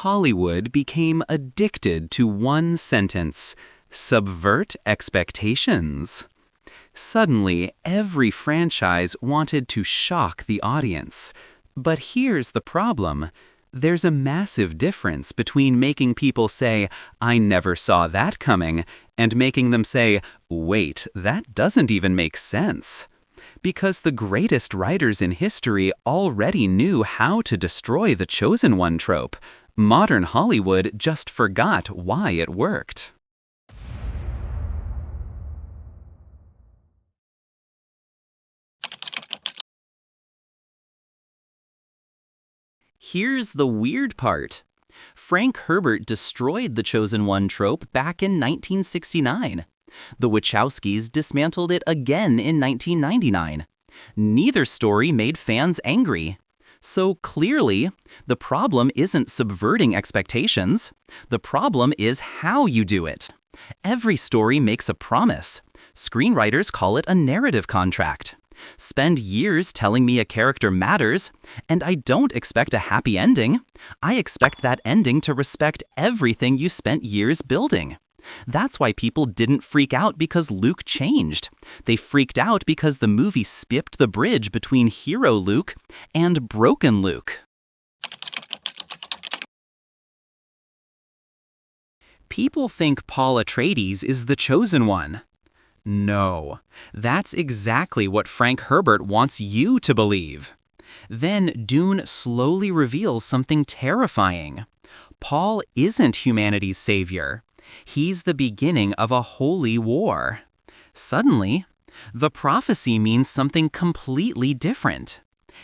Hollywood became addicted to one sentence: subvert expectations. Suddenly, every franchise wanted to shock the audience. But here's the problem. There's a massive difference between making people say, "I never saw that coming," and making them say, "Wait, that doesn't even make sense." Because the greatest writers in history already knew how to destroy the chosen one trope. Modern Hollywood just forgot why it worked. Here's the weird part. Frank Herbert destroyed the chosen one trope back in 1969. The Wachowskis dismantled it again in 1999. Neither story made fans angry. So clearly, the problem isn't subverting expectations. The problem is how you do it. Every story makes a promise. Screenwriters call it a narrative contract. Spend years telling me a character matters, and I don't expect a happy ending. I expect that ending to respect everything you spent years building. That's why people didn't freak out because Luke changed. They freaked out because the movie skipped the bridge between hero Luke and broken Luke. People think Paul Atreides is the chosen one. No, that's exactly what Frank Herbert wants you to believe. Then Dune slowly reveals something terrifying. Paul isn't humanity's savior. He's the beginning of a holy war. Suddenly, the prophecy means something completely different.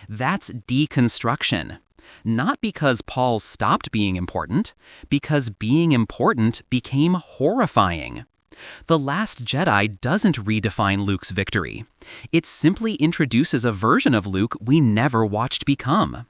That's deconstruction. Not because Paul stopped being important, because being important became horrifying. The Last Jedi doesn't redefine Luke's victory. It simply introduces a version of Luke we never watched become.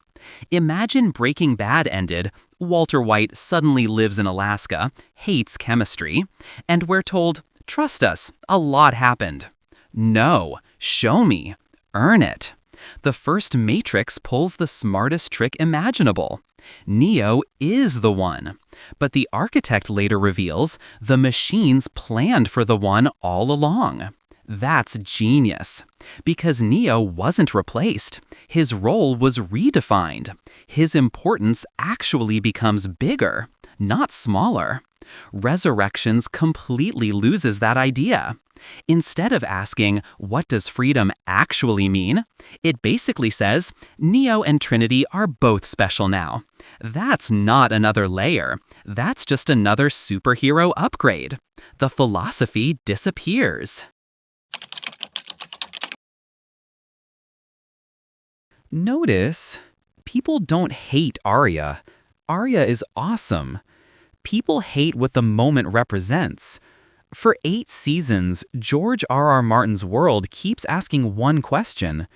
Imagine Breaking Bad ended, Walter White suddenly lives in Alaska, hates chemistry, and we're told, "Trust us, a lot happened." No, show me, earn it. The first Matrix pulls the smartest trick imaginable. Neo is the one. But the architect later reveals the machines planned for the one all along. That's genius. Because Neo wasn't replaced. His role was redefined. His importance actually becomes bigger, not smaller. Resurrections completely loses that idea. Instead of asking, what does freedom actually mean? It basically says, Neo and Trinity are both special now. That's not another layer. That's just another superhero upgrade. The philosophy disappears. Notice, people don't hate Arya. Arya is awesome. People hate what the moment represents. For 8 seasons, George R.R. Martin's world keeps asking one question.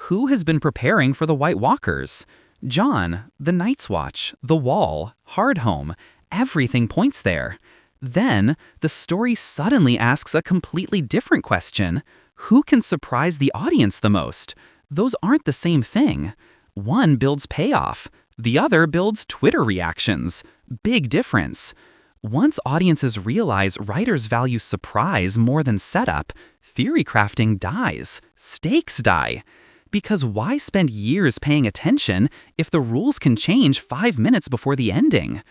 Who has been preparing for the White Walkers? Jon, the Night's Watch, the Wall, Hardhome, everything points there. Then, the story suddenly asks a completely different question. Who can surprise the audience the most? Those aren't the same thing. One builds payoff. The other builds Twitter reactions. Big difference. Once audiences realize writers value surprise more than setup, theory crafting dies, stakes die. Because why spend years paying attention if the rules can change 5 minutes before the ending?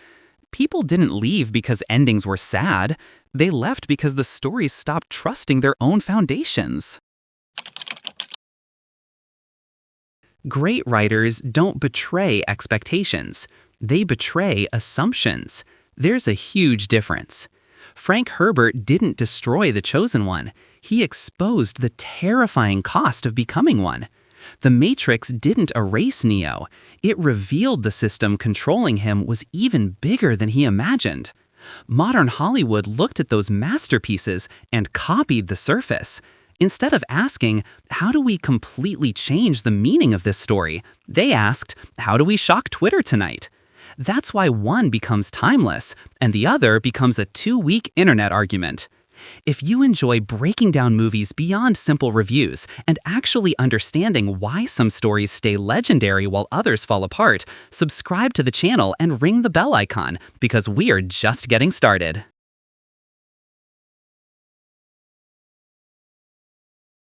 People didn't leave because endings were sad. They left because the stories stopped trusting their own foundations. Great writers don't betray expectations. They betray assumptions. There's a huge difference. Frank Herbert didn't destroy the chosen one. He exposed the terrifying cost of becoming one. The Matrix didn't erase Neo. It revealed the system controlling him was even bigger than he imagined. Modern Hollywood looked at those masterpieces and copied the surface. Instead of asking, how do we completely change the meaning of this story? They asked, how do we shock Twitter tonight? That's why one becomes timeless, and the other becomes a 2-week internet argument. If you enjoy breaking down movies beyond simple reviews and actually understanding why some stories stay legendary while others fall apart, subscribe to the channel and ring the bell icon because we are just getting started.